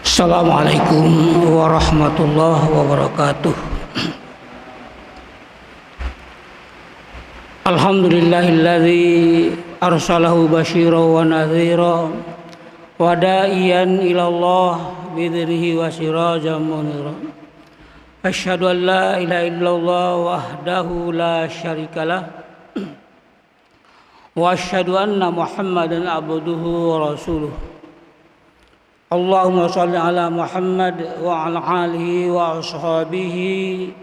Assalamualaikum warahmatullahi wabarakatuh. Alhamdulillahilladzi arsalahu basyiran wa nadhira wa da'iyan ilallah bidhrihi wa sirajan munira. Asyhadu an la ilaha illallah wahdahu la syarikalah wa asyhadu anna Muhammadan abduhu wa rasuluh. Allahumma shalli ala Muhammad wa ala alihi wa ashabihi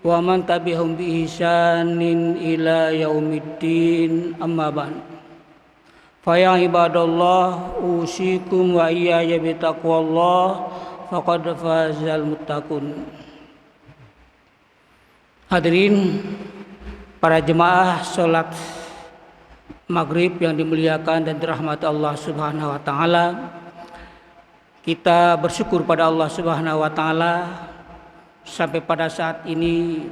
wa man tabi'ahum bi ihsanin ila yaumiddin, amma ba'd. Fa ya ibadallah, usikum wa iyaya bi taqwallah, faqad fazal muttaqun. Hadirin para jemaah salat maghrib yang dimuliakan dan dirahmati Allah Subhanahu wa taala. Kita bersyukur pada Allah Subhanahu wa taala sampai pada saat ini,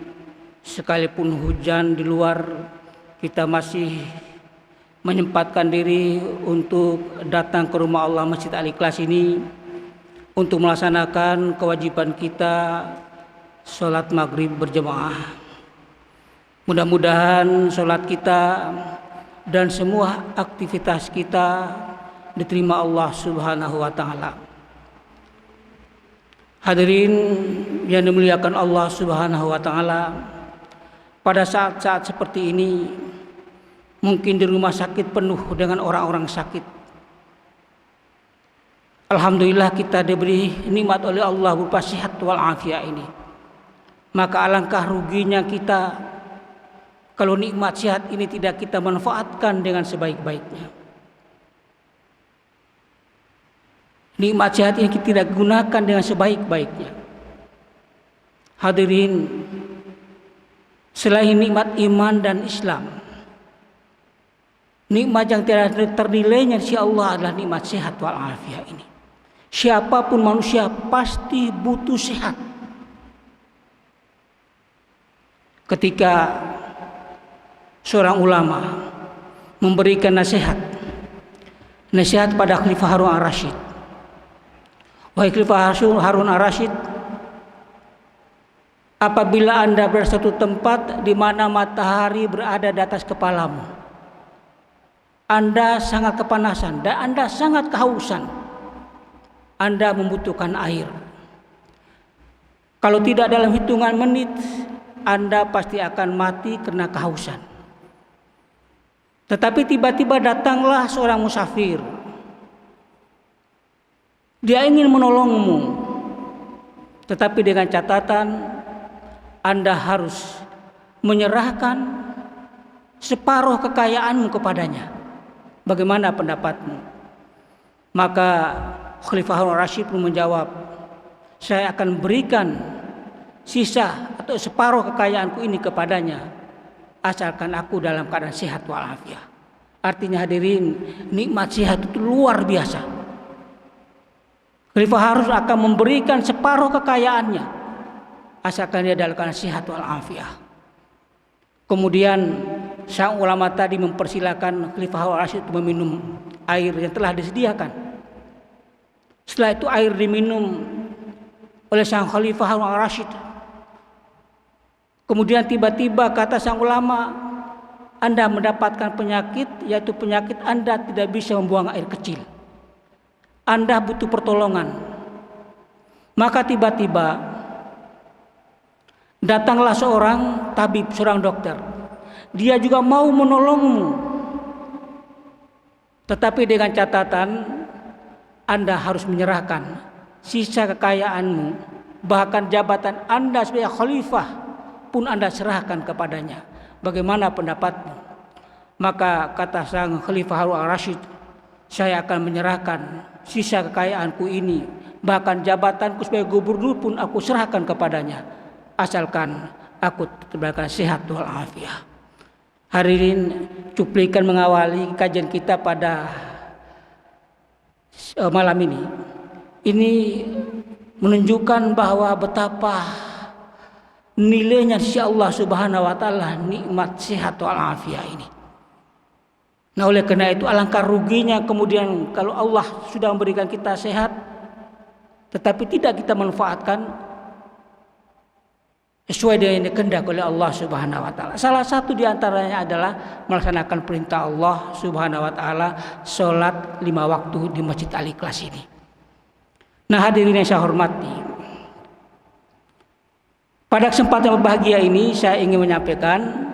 sekalipun hujan di luar, kita masih menyempatkan diri untuk datang ke rumah Allah Masjid Al-Ikhlas ini untuk melaksanakan kewajiban kita sholat maghrib berjemaah. Mudah-mudahan sholat kita dan semua aktivitas kita diterima Allah Subhanahu wa taala. Hadirin yang dimuliakan Allah Subhanahu wa taala, pada saat-saat seperti ini mungkin di rumah sakit penuh dengan orang-orang sakit. Alhamdulillah kita diberi nikmat oleh Allah berupa sehat wal afiat ini. Maka alangkah ruginya kita kalau nikmat sehat ini tidak kita manfaatkan dengan sebaik-baiknya. Nikmat sehat ini kita tidak gunakan dengan sebaik-baiknya. Hadirin, selain nikmat iman dan Islam, nikmat yang tidak ternilainya si Allah adalah nikmat sehat wal afiat ini. Siapapun manusia pasti butuh sehat. Ketika seorang ulama memberikan nasihat pada Khalifah Harun ar-Rasyid, wahai Khalifah Harun ar-Rasyid, apabila Anda berada di suatu tempat di mana matahari berada di atas kepalamu, Anda sangat kepanasan dan Anda sangat kehausan, Anda membutuhkan air. Kalau tidak dalam hitungan menit, Anda pasti akan mati karena kehausan. Tetapi tiba-tiba datanglah seorang musafir. Dia ingin menolongmu, tetapi dengan catatan Anda harus menyerahkan separuh kekayaanmu kepadanya. Bagaimana pendapatmu? Maka Khalifah Harun ar-Rasyid pun menjawab, saya akan berikan sisa atau separuh kekayaanku ini kepadanya, asalkan aku dalam keadaan sehat walafiat. Artinya hadirin, nikmat sehat itu luar biasa. Khalifah harus akan memberikan separuh kekayaannya, asalkan dia dalam keadaan sehat walafiat. Kemudian sang ulama tadi mempersilakan Khalifah Harun ar-Rasyid meminum air yang telah disediakan. Setelah itu air diminum oleh sang Khalifah Harun ar-Rasyid. Kemudian tiba-tiba kata sang ulama, Anda mendapatkan penyakit, yaitu penyakit Anda tidak bisa membuang air kecil. Anda butuh pertolongan. Maka tiba-tiba datanglah seorang tabib, seorang dokter. Dia juga mau menolongmu, tetapi dengan catatan Anda harus menyerahkan sisa kekayaanmu, bahkan jabatan Anda sebagai khalifah pun Anda serahkan kepadanya. Bagaimana pendapatmu? Maka kata sang Khalifah Harun ar-Rasyid, saya akan menyerahkan sisa kekayaanku ini, bahkan jabatanku sebagai gubernur pun aku serahkan kepadanya, asalkan aku tetap sehat walafiat. Hadirin, cuplikan mengawali kajian kita pada malam ini. Ini menunjukkan bahwa betapa nilainya sisi Allah Subhanahu wa taala nikmat sehat wal afiat ini. Nah, oleh karena itu alangkah ruginya kemudian kalau Allah sudah memberikan kita sehat tetapi tidak kita manfaatkan sesuai dengan yang dikehendak oleh Allah Subhanahu wa taala. Salah satu di antaranya adalah melaksanakan perintah Allah Subhanahu wa taala, salat 5 waktu di Masjid Al-Ikhlas ini. Nah, hadirin yang saya hormati, pada kesempatan berbahagia ini saya ingin menyampaikan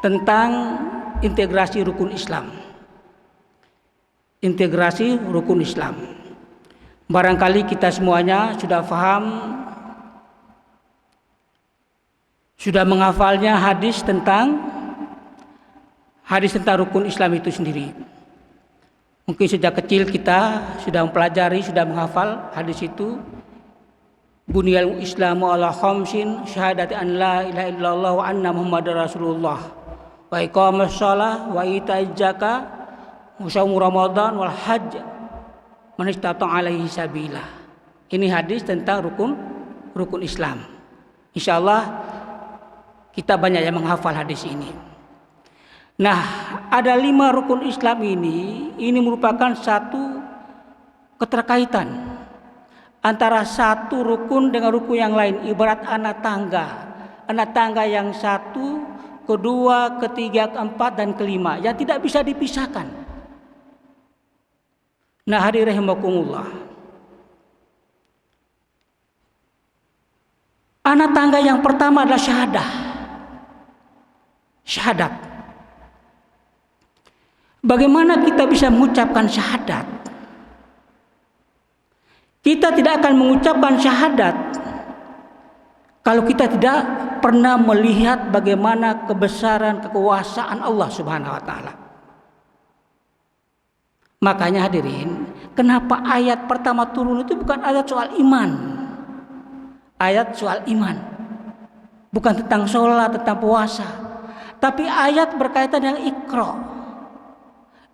tentang integrasi rukun Islam. Integrasi rukun Islam. Barangkali kita semuanya sudah paham, sudah menghafalnya hadis tentang rukun Islam itu sendiri. Mungkin sejak kecil kita sudah mempelajari, sudah menghafal hadis itu. Bunyal Islamu ala khamsin, syahadati an la ilaha illallah wa anna Muhammadar Rasulullah, wa iqamas shalah wa ita'iz zakah wa shaum ramadan wal hajj man istata'a alaihi sabila. Ini hadis tentang rukun Islam. Insyaallah kita banyak yang menghafal hadis ini. Nah, ada 5 rukun Islam ini merupakan satu keterkaitan antara satu rukun dengan rukun yang lain, ibarat anak tangga yang satu, kedua, ketiga, keempat, dan kelima yang tidak bisa dipisahkan. Nah, hadirin rahimakumullah, anak tangga yang pertama adalah syahadat. Bagaimana kita bisa mengucapkan syahadat? Kita tidak akan mengucapkan syahadat kalau kita tidak pernah melihat bagaimana kebesaran kekuasaan Allah Subhanahu wa taala. Makanya hadirin, kenapa ayat pertama turun itu bukan ayat soal iman. Ayat soal iman. Bukan tentang sholat, tentang puasa. Tapi ayat berkaitan dengan Iqra.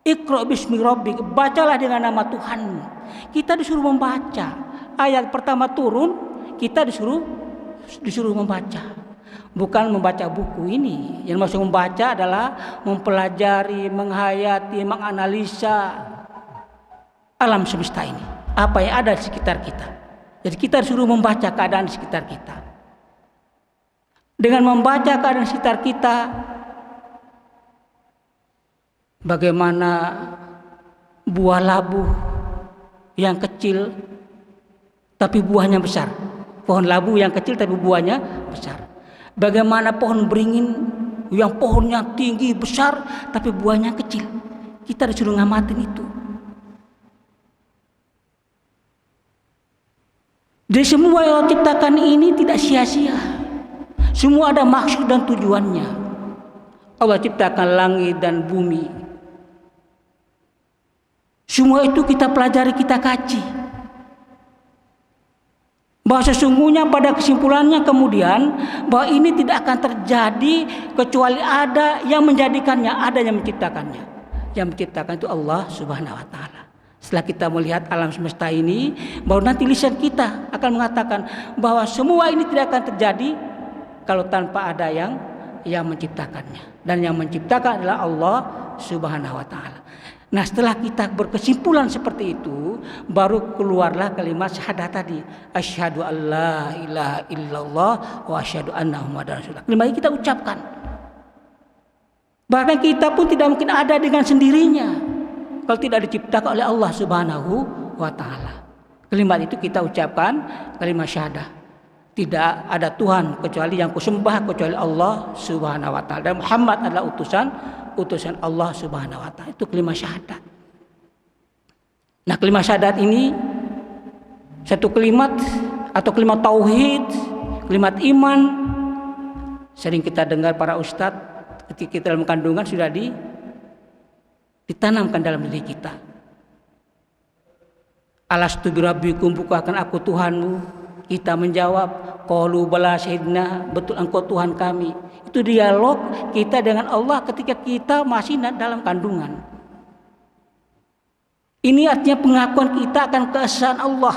Iqra bismi rabbik, bacalah dengan nama Tuhanmu. Kita disuruh membaca. Ayat pertama turun, kita disuruh membaca. Bukan membaca buku ini. Yang maksud membaca adalah mempelajari, menghayati, menganalisa alam semesta ini. Apa yang ada di sekitar kita. Jadi kita disuruh membaca keadaan di sekitar kita. Dengan membaca keadaan di sekitar kita, bagaimana buah labu yang kecil tapi buahnya besar. Pohon labu yang kecil tapi buahnya besar. Bagaimana pohon beringin yang pohonnya tinggi besar tapi buahnya kecil. Kita disuruh ngamatin itu. Dari semua yang Allah ciptakan ini tidak sia-sia. Semua ada maksud dan tujuannya. Allah ciptakan langit dan bumi. Semua itu kita pelajari, kita kaji. Bahwa sesungguhnya pada kesimpulannya kemudian bahwa ini tidak akan terjadi kecuali ada yang menjadikannya, ada yang menciptakannya. Yang menciptakan itu Allah Subhanahu wa taala. Setelah kita melihat alam semesta ini, baru nanti lisan kita akan mengatakan bahwa semua ini tidak akan terjadi kalau tanpa ada yang menciptakannya. Dan yang menciptakan adalah Allah Subhanahu wa taala. Nah, setelah kita berkesimpulan seperti itu, baru keluarlah kalimat syahadat tadi. Asyhadu alla ilaha illallah wa asyhadu anna Muhammadar Rasulullah. Kalimat ini kita ucapkan. Bahkan kita pun tidak mungkin ada dengan sendirinya kalau tidak diciptakan oleh Allah Subhanahu wa taala. Kalimat itu kita ucapkan, kalimat syahadah. Tidak ada Tuhan kecuali yang kusembah kecuali Allah Subhanahu wa taala. Dan Muhammad adalah utusan Allah Subhanahu wa taala. Itu kalimat syahadat. Nah, kalimat syahadat ini satu kalimat atau kalimat tauhid, kalimat iman. Sering kita dengar para ustadz ketika kita dalam kandungan sudah ditanamkan dalam diri kita. Alastu birabbikum, bukankah aku Tuhanmu? Kita menjawab, qalu bala syahidna, betul engkau Tuhan kami. Itu dialog kita dengan Allah ketika kita masih dalam kandungan. Ini artinya pengakuan kita akan keesaan Allah,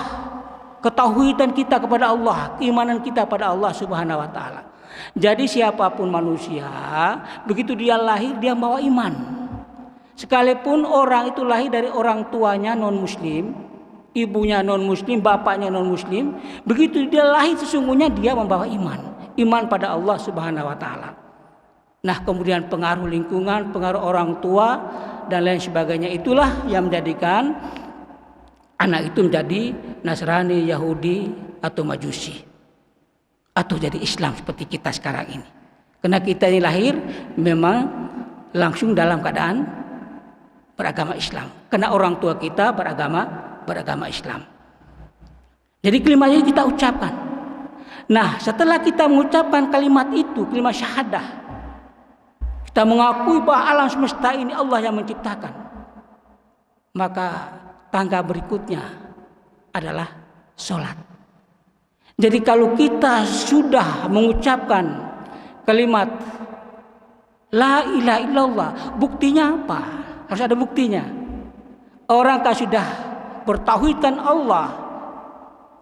ketauhidan kita kepada Allah, keimanan kita pada Allah Subhanahu wa taala. Jadi siapapun manusia, begitu dia lahir dia bawa iman. Sekalipun orang itu lahir dari orang tuanya non-muslim, ibunya non-muslim, bapaknya non-muslim, begitu dia lahir sesungguhnya dia membawa iman pada Allah Subhanahu wa taala. Nah, kemudian pengaruh lingkungan, pengaruh orang tua dan lain sebagainya itulah yang menjadikan anak itu menjadi Nasrani, Yahudi atau Majusi, atau jadi Islam seperti kita sekarang ini. Karena kita ini lahir memang langsung dalam keadaan beragama Islam. Karena orang tua kita beragama Islam. Jadi kalimat ini kita ucapkan. Nah, setelah kita mengucapkan kalimat itu, kalimat syahadah, kita mengakui bahwa alam semesta ini Allah yang menciptakan. Maka tangga berikutnya adalah sholat. Jadi kalau kita sudah mengucapkan kalimat la ilaha illallah, buktinya apa? Harus ada buktinya. Orang kalau sudah bertauhidkan Allah,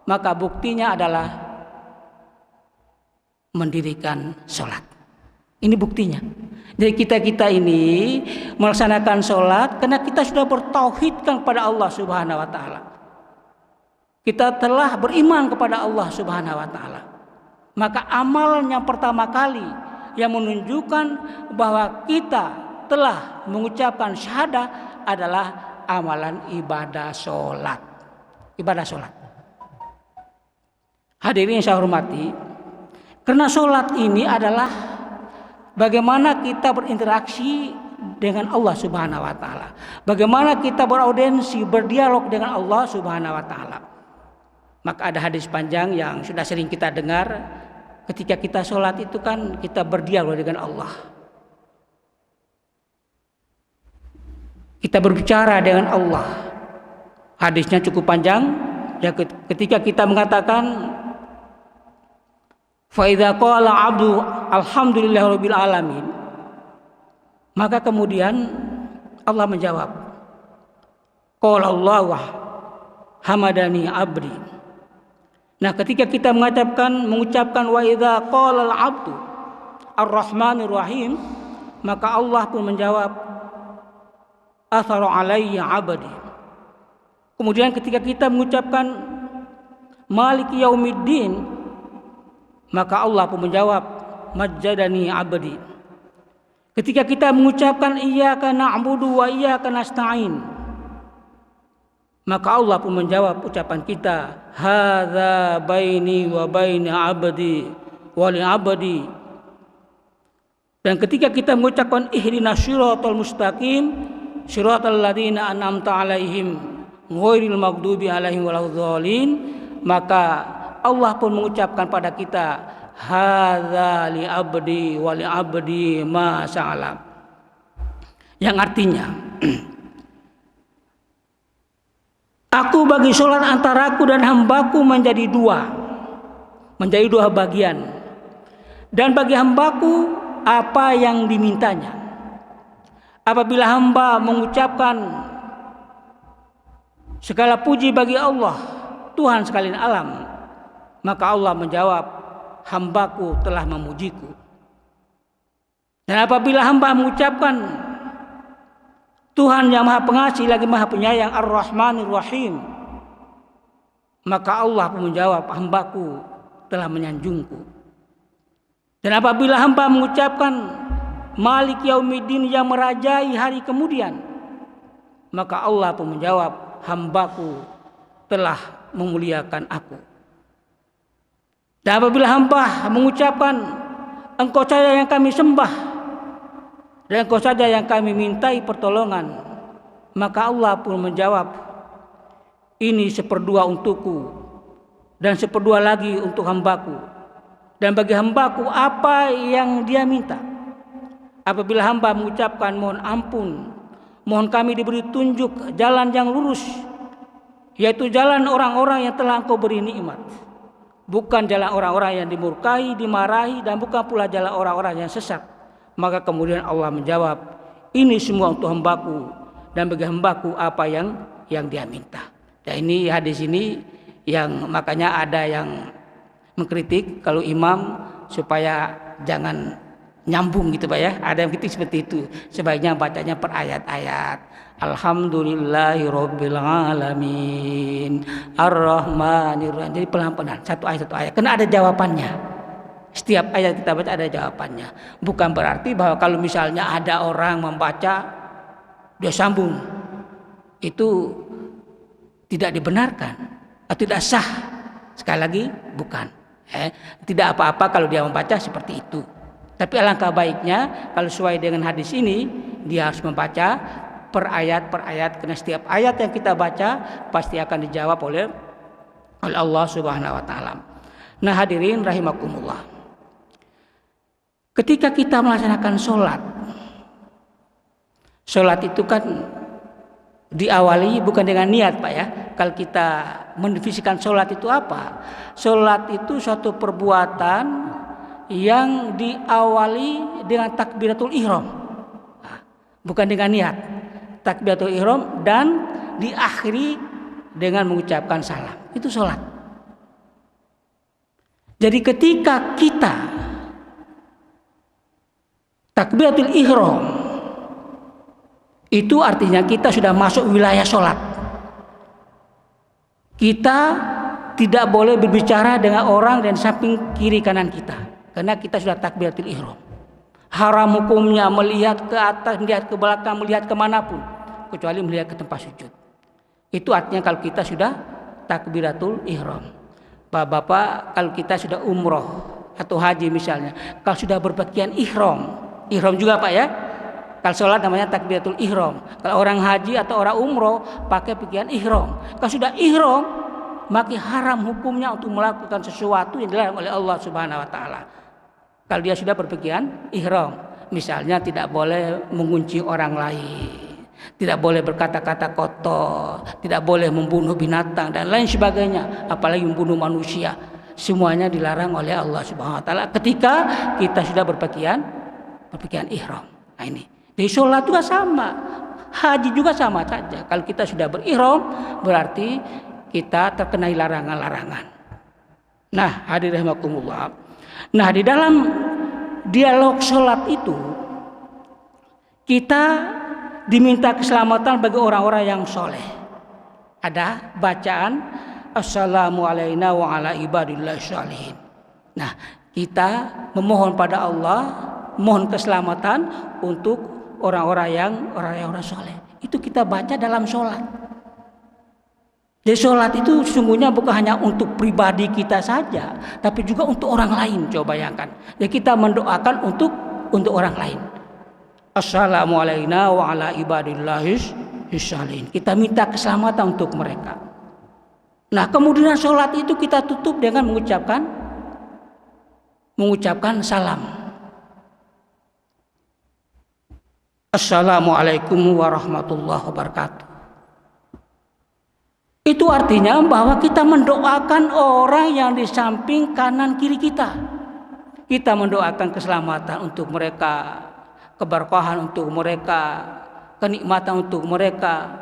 maka buktinya adalah mendirikan sholat. Ini buktinya. Jadi kita ini melaksanakan sholat karena kita sudah bertauhidkan kepada Allah Subhanahu wa taala. Kita telah beriman kepada Allah Subhanahu wa taala. Maka amalan yang pertama kali yang menunjukkan bahwa kita telah mengucapkan syahadah adalah amalan ibadah sholat. Ibadah sholat. Hadirin yang saya hormati, karena sholat ini adalah bagaimana kita berinteraksi dengan Allah Subhanahu wa taala. Bagaimana kita beraudiensi, berdialog dengan Allah Subhanahu wa taala. Maka ada hadis panjang yang sudah sering kita dengar, ketika kita sholat itu kan kita berdialog dengan Allah. Kita berbicara dengan Allah. Hadisnya cukup panjang. Ya, ketika kita mengatakan fa idza qala 'abdu alhamdulillahirabbil alamin, maka kemudian Allah menjawab, qala Allah hamadani abdi. Nah, ketika kita mengucapkan wa idza qala al-'abdu ar-rahmanir rahim, maka Allah pun menjawab athara alayya abadi. Kemudian ketika kita mengucapkan maliki yaumiddin, maka Allah pun menjawab majjadani abadi. Ketika kita mengucapkan iyyaka na'budu wa iyyaka nasta'in, maka Allah pun menjawab ucapan kita hadza baini wa baina abdi wa li abdi. Dan ketika kita mengucapkan ihdinas siratal mustaqim siratal ladzina an'amta 'alaihim ghairil maghdubi 'alaihim waladdallin, maka Allah pun mengucapkan pada kita hadza li abdi wa li abdi ma sa'ala. Yang artinya aku bagi sholat antaraku dan hambaku menjadi dua bagian, dan bagi hambaku apa yang dimintanya. Apabila hamba mengucapkan segala puji bagi Allah, Tuhan sekalian alam, maka Allah menjawab hambaku telah memujiku. Dan apabila hamba mengucapkan Tuhan yang Maha Pengasih lagi Maha Penyayang Ar-Rahmanir Rahim, maka Allah pun menjawab hambaku telah menyanjungku. Dan apabila hamba mengucapkan Malik Yaumiddin yang merajai hari kemudian, maka Allah pun menjawab hambaku telah memuliakan aku. Dan apabila hamba mengucapkan engkau saja yang kami sembah dan engkau saja yang kami mintai pertolongan, maka Allah pun menjawab ini seperdua untukku dan seperdua lagi untuk hambaku, dan bagi hambaku apa yang dia minta. Apabila hamba mengucapkan mohon ampun, mohon kami diberi tunjuk jalan yang lurus, yaitu jalan orang-orang yang telah engkau beri nikmat, bukan jalan orang-orang yang dimurkai, dimarahi, dan bukan pula jalan orang-orang yang sesat, maka kemudian Allah menjawab ini semua untuk hambaku dan bagi hambaku apa yang dia minta. Dan ini hadis ini yang makanya ada yang mengkritik kalau imam supaya jangan nyambung gitu Pak ya. Ada yang seperti itu. Sebaiknya bacanya per ayat-ayat. Alhamdulillahirabbil alamin. Ar-Rahmanirrahim. Jadi pelan-pelan, satu ayat. Karena ada jawabannya. Setiap ayat kita baca ada jawabannya. Bukan berarti bahwa kalau misalnya ada orang membaca dia sambung, itu tidak dibenarkan atau tidak sah. Sekali lagi bukan. Tidak apa-apa kalau dia membaca seperti itu. Tapi alangkah baiknya kalau sesuai dengan hadis ini dia harus membaca per ayat, karena setiap ayat yang kita baca pasti akan dijawab oleh Allah Subhanahu wa taala. Nah, hadirin rahimakumullah. Ketika kita melaksanakan sholat itu kan diawali bukan dengan niat Pak ya. Kalau kita mendefinisikan sholat itu apa? Sholat itu suatu perbuatan yang diawali dengan takbiratul ihram, bukan dengan niat. Takbiratul ihram dan diakhiri dengan mengucapkan salam. Itu sholat. Jadi ketika kita takbiratul ihram, itu artinya kita sudah masuk wilayah sholat. Kita tidak boleh berbicara dengan orang dan samping kiri kanan kita, karena kita sudah takbiratul ihram. Haram hukumnya melihat ke atas, melihat ke belakang, melihat kemanapun, kecuali melihat ke tempat sujud. Itu artinya kalau kita sudah takbiratul ihram. Bapak-bapak, kalau kita sudah umroh atau haji misalnya, kalau sudah berpakaian ihram juga Pak ya. Kalau sholat namanya takbiratul ihram. Kalau orang haji atau orang umroh pakai pakaian ihram. Kalau sudah ihram, maka haram hukumnya untuk melakukan sesuatu yang dilarang oleh Allah Subhanahu wa taala. Kalau dia sudah berpakaian ihram, misalnya tidak boleh mengunci orang lain, tidak boleh berkata-kata kotor, tidak boleh membunuh binatang dan lain sebagainya, apalagi membunuh manusia. Semuanya dilarang oleh Allah Subhanahu wa taala ketika kita sudah berpakaian ihram. Nah ini. Di sholat juga sama, haji juga sama saja. Kalau kita sudah berihram, berarti kita terkena larangan-larangan. Nah, hadirin rahimakumullah. Nah, di dalam dialog sholat itu, kita diminta keselamatan bagi orang-orang yang soleh. Ada bacaan Assalamu alaina wa ala ibadillah sholihin. Nah, kita memohon pada Allah, mohon keselamatan untuk orang-orang yang soleh. Itu kita baca dalam sholat. Jadi sholat itu sesungguhnya bukan hanya untuk pribadi kita saja, tapi juga untuk orang lain. Coba bayangkan. Jadi kita mendoakan untuk orang lain. Assalamualaikum wa ala ibadillahis sholihin. Kita minta keselamatan untuk mereka. Nah, kemudian sholat itu kita tutup dengan mengucapkan salam. Assalamualaikum warahmatullahi wabarakatuh. Itu artinya bahwa kita mendoakan orang yang di samping kanan kiri kita. Kita mendoakan keselamatan untuk mereka, keberkahan untuk mereka, kenikmatan untuk mereka.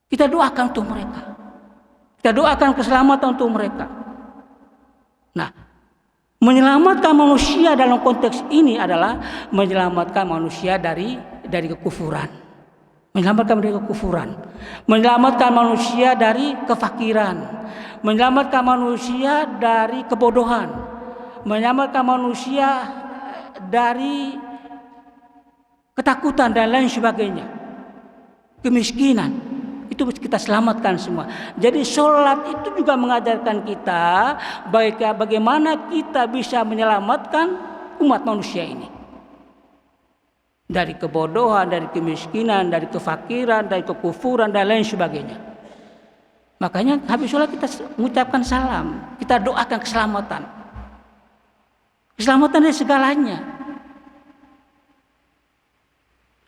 Kita doakan untuk mereka. Kita doakan keselamatan untuk mereka. Nah, menyelamatkan manusia dalam konteks ini adalah menyelamatkan manusia dari kekufuran. Menyelamatkan manusia dari kefakiran. Menyelamatkan manusia dari kebodohan. Menyelamatkan manusia dari ketakutan dan lain sebagainya. Kemiskinan. Itu kita selamatkan semua. Jadi sholat itu juga mengajarkan kita bagaimana kita bisa menyelamatkan umat manusia ini. Dari kebodohan, dari kemiskinan, dari kefakiran, dari kekufuran dan lain sebagainya. Makanya habis sholat kita mengucapkan salam. Kita doakan keselamatan. Keselamatan dari segalanya.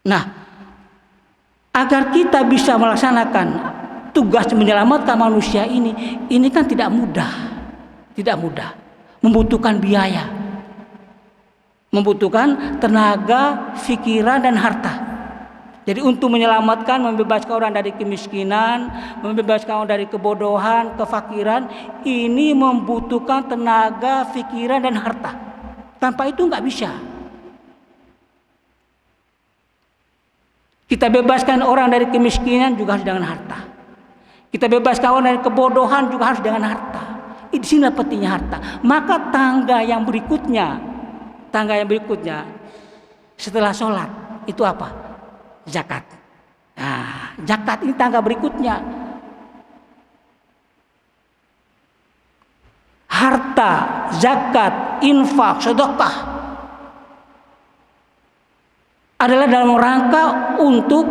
Nah, agar kita bisa melaksanakan tugas menyelamatkan manusia ini kan tidak mudah, membutuhkan biaya, membutuhkan tenaga, pikiran dan harta. Jadi untuk menyelamatkan, membebaskan orang dari kemiskinan, membebaskan orang dari kebodohan, kefakiran, ini membutuhkan tenaga, pikiran dan harta. Tanpa itu nggak bisa. Kita bebaskan orang dari kemiskinan juga harus dengan harta. Kita bebaskan orang dari kebodohan juga harus dengan harta. Di sini pentingnya harta. Maka tangga yang berikutnya setelah sholat itu apa? Zakat. Nah, zakat ini tangga berikutnya. Harta, zakat, infak, sedekah adalah dalam rangka untuk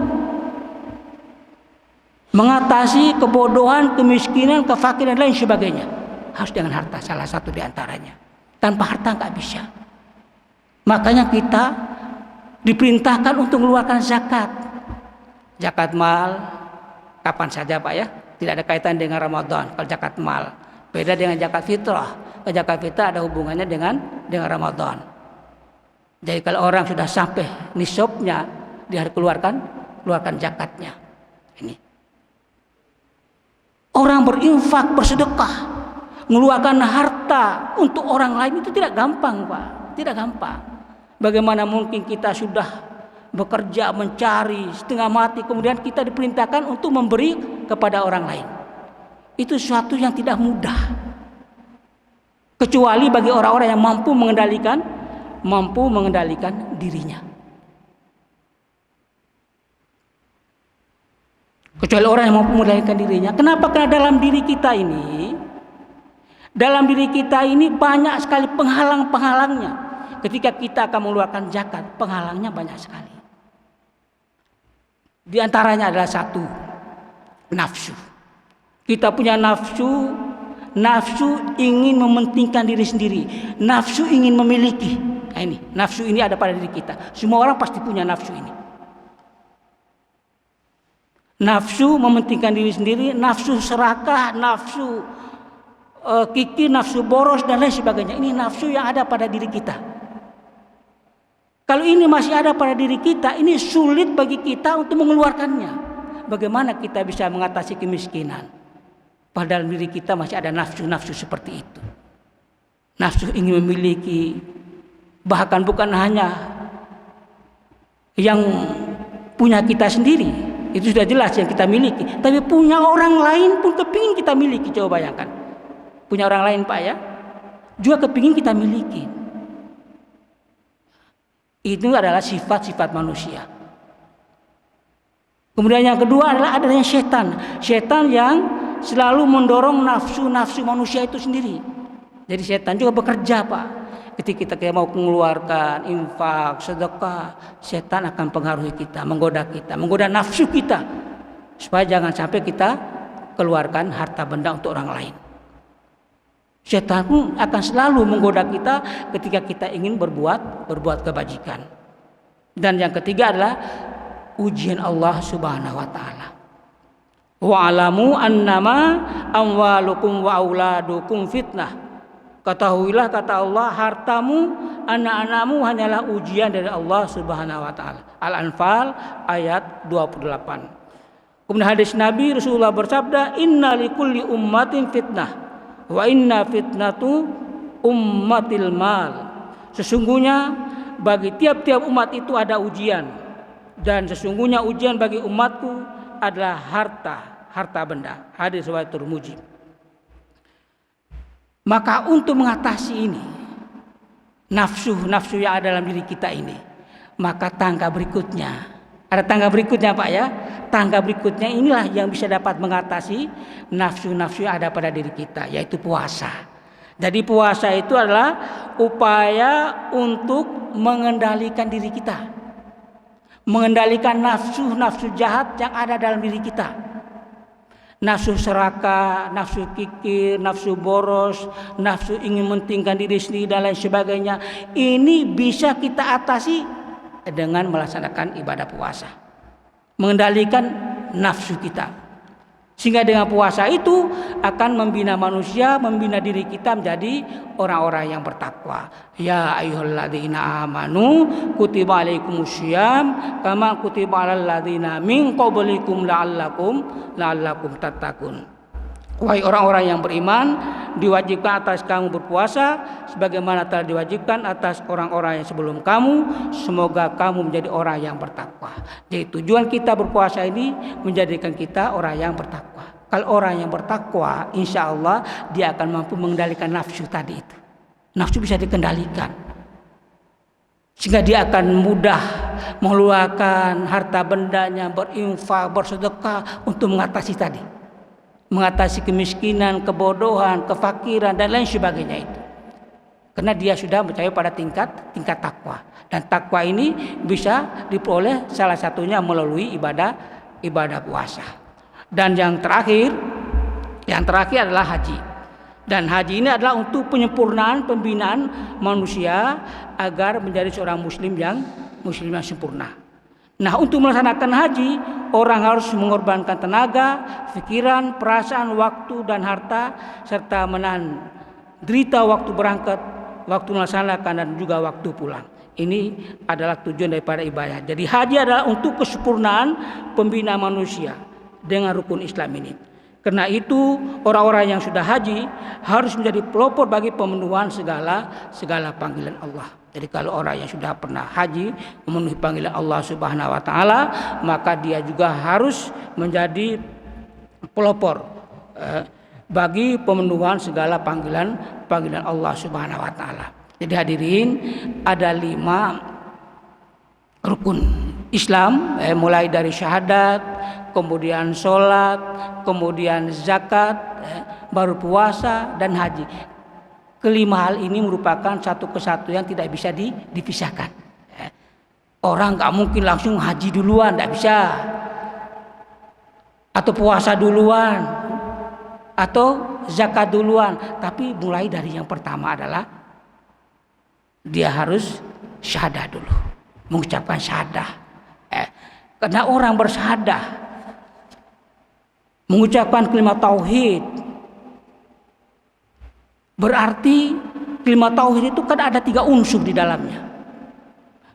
mengatasi kebodohan, kemiskinan, kefakiran dan lain sebagainya. Harus dengan harta, salah satu di antaranya. Tanpa harta nggak bisa. Makanya kita diperintahkan untuk mengeluarkan zakat. Zakat mal kapan saja Pak ya, tidak ada kaitan dengan Ramadan. Kalau zakat mal beda dengan zakat fitrah. Kalau zakat fitrah ada hubungannya dengan Ramadan. Jadi kalau orang sudah sampai nisabnya, dia harus keluarkan zakatnya. Ini. Orang berinfak, bersedekah, mengeluarkan harta untuk orang lain itu tidak gampang, Pak. Tidak gampang. Bagaimana mungkin kita sudah bekerja, mencari setengah mati, kemudian kita diperintahkan untuk memberi kepada orang lain. Itu sesuatu yang tidak mudah. Kecuali bagi orang-orang yang mampu mengendalikan dirinya. Kecuali orang yang mampu mengendalikan dirinya. Kenapa? Karena dalam diri kita ini banyak sekali penghalang-penghalangnya. Ketika kita akan mengeluarkan zakat, penghalangnya banyak sekali. Di antaranya adalah satu, nafsu. Kita punya nafsu ingin mementingkan diri sendiri, nafsu ingin memiliki. Nah ini, nafsu ini ada pada diri kita. Semua orang pasti punya nafsu ini. Nafsu mementingkan diri sendiri, nafsu serakah, nafsu kikir, nafsu boros dan lain sebagainya. Ini nafsu yang ada pada diri kita. Kalau ini masih ada pada diri kita, ini sulit bagi kita untuk mengeluarkannya. Bagaimana kita bisa mengatasi kemiskinan? Padahal diri kita masih ada nafsu-nafsu seperti itu. Nafsu ingin memiliki, bahkan bukan hanya yang punya kita sendiri, itu sudah jelas yang kita miliki, tapi punya orang lain pun kepingin kita miliki. Coba bayangkan, punya orang lain Pak ya, juga kepingin kita miliki. Itu adalah sifat-sifat manusia. Kemudian yang kedua adalah adanya setan. Setan yang selalu mendorong nafsu-nafsu manusia itu sendiri. Jadi setan juga bekerja Pak. Ketika kita mau mengeluarkan infak, sedekah, setan akan pengaruhi kita, menggoda nafsu kita. Supaya jangan sampai kita keluarkan harta benda untuk orang lain. Setan pun akan selalu menggoda kita ketika kita ingin berbuat kebajikan. Dan yang ketiga adalah ujian Allah Subhanahu wa taala. Wa'alamu annama amwalukum wa auladukum fitnah. Ketahuilah kata Allah, hartamu, anak-anakmu hanyalah ujian dari Allah Subhanahu wa taala. Al-Anfal ayat 28. Kemudian hadis Nabi Rasulullah bersabda, "Inna likulli ummatin fitnah wa inna fitnatu ummatil mal." Sesungguhnya bagi tiap-tiap umat itu ada ujian, dan sesungguhnya ujian bagi umatku adalah harta benda. Hadis riwayat Tirmidzi. Maka untuk mengatasi ini, nafsu yang ada dalam diri kita ini, maka tangga berikutnya, ada tangga berikutnya Pak ya. Tangga berikutnya inilah yang bisa dapat mengatasi nafsu-nafsu yang ada pada diri kita, yaitu puasa. Jadi puasa itu adalah upaya untuk mengendalikan diri kita, mengendalikan nafsu jahat yang ada dalam diri kita. Nafsu serakah, nafsu kikir, nafsu boros, nafsu ingin mementingkan diri sendiri dan lain sebagainya. Ini bisa kita atasi dengan melaksanakan ibadah puasa, mengendalikan nafsu kita. Sehingga dengan puasa itu akan membina manusia, membina diri kita menjadi orang-orang yang bertakwa. Ya ayyuhalladzina amanu kutiba alaikumusiyam kama kutiba alal ladzina min qablikum la'allakum tattaqun. Wahai orang-orang yang beriman, diwajibkan atas kamu berpuasa sebagaimana telah diwajibkan atas orang-orang yang sebelum kamu. Semoga kamu menjadi orang yang bertakwa. Jadi tujuan kita berpuasa ini menjadikan kita orang yang bertakwa. Kalau orang yang bertakwa, insya Allah dia akan mampu mengendalikan nafsu tadi itu. Nafsu bisa dikendalikan, sehingga dia akan mudah mengeluarkan harta bendanya, berinfak, bersedekah untuk mengatasi tadi. Mengatasi kemiskinan, kebodohan, kefakiran dan lain sebagainya itu. Karena dia sudah mencapai pada tingkat takwa. Dan takwa ini bisa diperoleh salah satunya melalui ibadah puasa. Dan yang terakhir adalah haji. Dan haji ini adalah untuk penyempurnaan pembinaan manusia agar menjadi seorang muslim yang sempurna. Nah, untuk melaksanakan haji, orang harus mengorbankan tenaga, pikiran, perasaan, waktu, dan harta, serta menahan derita waktu berangkat, waktu melaksanakan, dan juga waktu pulang. Ini adalah tujuan daripada ibadah. Jadi haji adalah untuk kesempurnaan pembinaan manusia dengan rukun Islam ini. Karena itu orang-orang yang sudah haji harus menjadi pelopor bagi pemenuhan segala panggilan Allah. Jadi kalau orang yang sudah pernah haji memenuhi panggilan Allah Subhanahu wa taala, maka dia juga harus menjadi pelopor bagi pemenuhan segala panggilan Allah Subhanahu wa taala. Jadi hadirin, ada 5 rukun Islam, mulai dari syahadat, kemudian sholat, kemudian zakat, baru puasa dan haji. Kelima hal ini merupakan satu kesatuan yang tidak bisa dipisahkan. Orang nggak mungkin langsung haji duluan, nggak bisa. Atau puasa duluan, atau zakat duluan. Tapi mulai dari yang pertama adalah dia harus syahadah dulu, mengucapkan syahadah. Karena orang bersyahadah, mengucapkan kalimat tauhid, berarti kalimat tauhid itu kan ada 3 unsur di dalamnya,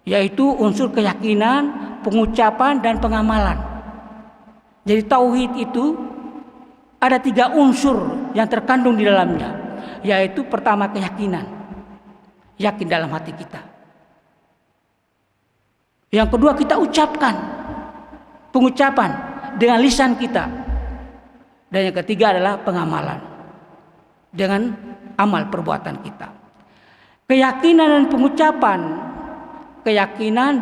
yaitu unsur keyakinan, pengucapan, dan pengamalan. Jadi tauhid itu ada 3 unsur yang terkandung di dalamnya, yaitu pertama keyakinan, yakin dalam hati kita. Yang kedua kita ucapkan, pengucapan dengan lisan kita. Dan yang ketiga adalah pengamalan dengan amal perbuatan kita. Keyakinan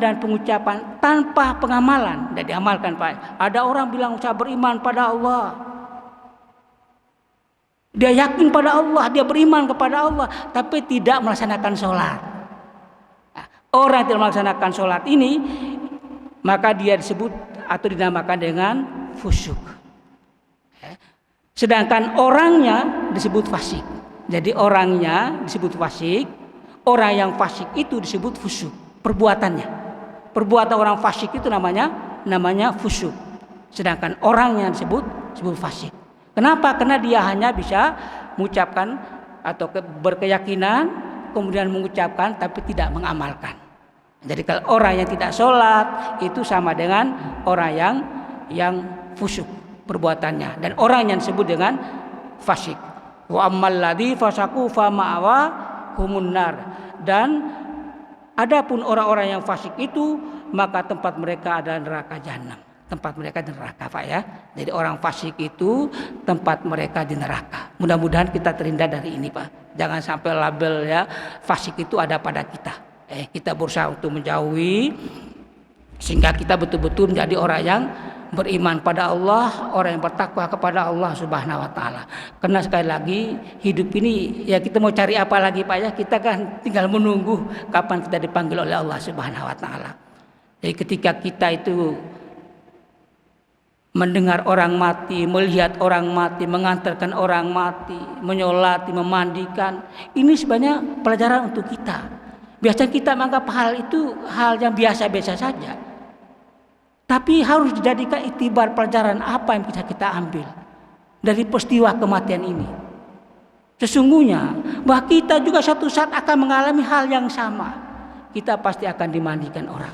dan pengucapan tanpa pengamalan tidak diamalkan, Pak. Ada orang bilang saya beriman pada Allah, dia yakin pada Allah, dia beriman kepada Allah, tapi tidak melaksanakan sholat. Orang yang tidak melaksanakan sholat ini, maka dia disebut atau dinamakan dengan fusyuk. Sedangkan orangnya disebut fasik. Jadi orangnya disebut fasik, orang yang fasik itu disebut fusyuk. Perbuatannya, perbuatan orang fasik itu namanya fusyuk. Sedangkan orangnya disebut fasik. Kenapa? Karena dia hanya bisa mengucapkan atau berkeyakinan, kemudian mengucapkan tapi tidak mengamalkan. Jadi kalau orang yang tidak sholat itu sama dengan orang yang fusyuk perbuatannya, dan orang yang disebut dengan fasik. Wa ammal ladzi fasaku fa ma'wa humun nar. Dan adapun orang-orang yang fasik itu, maka tempat mereka adalah neraka jahanam. Tempat mereka di neraka, Pak ya. Jadi orang fasik itu tempat mereka di neraka. Mudah-mudahan kita terhindar dari ini, Pak. Jangan sampai label ya fasik itu ada pada kita. Kita berusaha untuk menjauhi, sehingga kita betul-betul menjadi orang yang beriman pada Allah, orang yang bertakwa kepada Allah Subhanahu wa taala. Karena sekali lagi hidup ini ya kita mau cari apa lagi, Pak ya? Kita kan tinggal menunggu kapan kita dipanggil oleh Allah Subhanahu wa taala. Jadi ketika kita itu mendengar orang mati, melihat orang mati, mengantarkan orang mati, menyolati, memandikan, ini sebenarnya pelajaran untuk kita. Biasanya kita menganggap hal itu hal yang biasa-biasa saja. Tapi harus dijadikan iktibar pelajaran apa yang bisa kita ambil dari peristiwa kematian ini. Sesungguhnya bahwa kita juga suatu saat akan mengalami hal yang sama. Kita pasti akan dimandikan orang.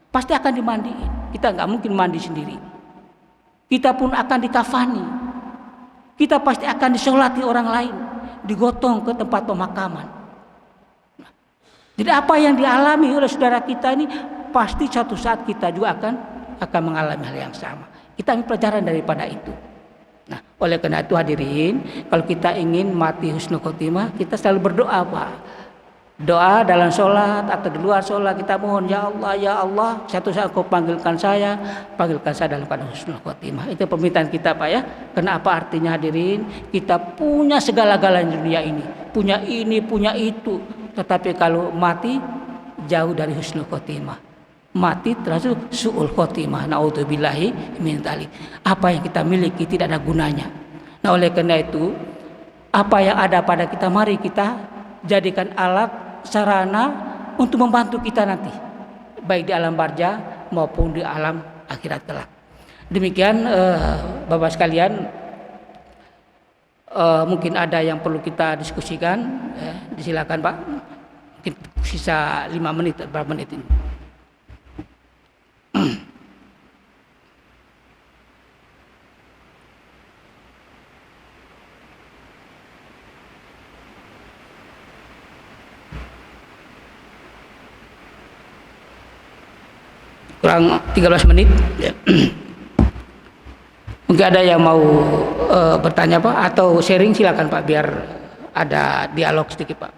Pasti akan dimandiin. Kita nggak mungkin mandi sendiri. Kita pun akan dikafani. kita pasti akan disolati orang lain, digotong ke tempat pemakaman. Jadi apa yang dialami oleh saudara kita ini pasti suatu saat kita juga akan mengalami hal yang sama. Kita ambil pelajaran daripada itu. Nah, oleh karena itu hadirin, kalau kita ingin mati husnul khotimah, kita selalu berdoa, Pak. Doa dalam sholat atau di luar sholat kita mohon, ya Allah, satu saat Kau panggilkan saya dalam keadaan husnul khotimah. Itu permintaan kita, Pak ya. Kenapa artinya hadirin, kita punya segala-galanya di dunia ini, punya itu, tetapi kalau mati jauh dari husnul khotimah, mati termasuk su'ul khotimah. Naudzubillahi min dzalik. Apa yang kita miliki tidak ada gunanya. Nah, oleh karena itu, apa yang ada pada kita mari kita jadikan alat sarana untuk membantu kita nanti, baik di alam barzah maupun di alam akhirat kelak. Demikian Bapak sekalian, mungkin ada yang perlu kita diskusikan, disilakan Pak. Mungkin sisa 5 menit, berapa menit ini? Kurang 13 menit ya. Mungkin ada yang mau bertanya Pak atau sharing, silakan Pak, biar ada dialog sedikit Pak.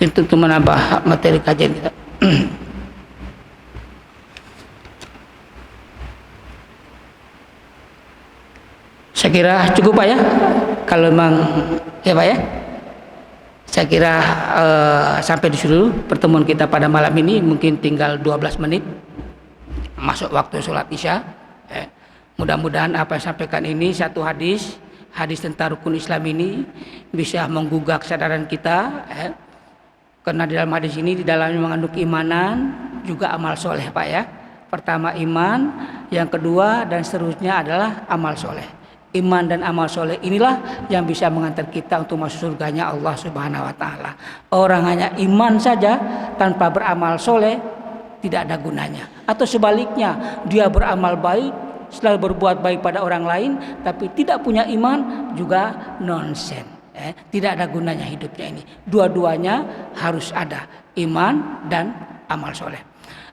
Mungkin untuk menambah materi kajian kita. Saya kira cukup Pak ya, kalau memang ya Pak ya. Saya kira sampai di situ pertemuan kita pada malam ini. Mungkin tinggal 12 menit masuk waktu sholat isya. Mudah-mudahan apa yang sampaikan ini satu hadis tentang rukun Islam ini bisa menggugah kesadaran kita. Karena di dalam hadis ini di dalamnya mengandung keimanan juga amal soleh Pak ya. Pertama iman, yang kedua dan seterusnya adalah amal soleh. Iman dan amal soleh inilah yang bisa mengantar kita untuk masuk surganya Allah Subhanahu wa Ta'ala. Orang hanya iman saja tanpa beramal soleh tidak ada gunanya. Atau sebaliknya, dia beramal baik, selalu berbuat baik pada orang lain, tapi tidak punya iman, juga nonsen. Tidak ada gunanya hidupnya ini. Dua-duanya harus ada, iman dan amal soleh.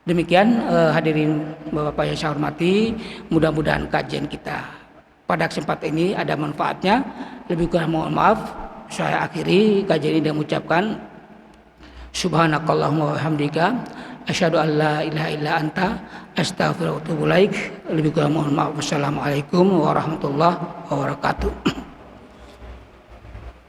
Demikian hadirin Bapak yang saya hormati, mudah-mudahan kajian kita pada kesempatan ini ada manfaatnya. Lebih kurang mohon maaf. Saya akhiri kajian ini dengan mengucapkan subhanakallahumma wa bihamdika asyhadu an la ilaha illa anta astaghfiruka wa atubu ilaik. Lebih kurang mohon maaf. Wassalamualaikum warahmatullahi wabarakatuh.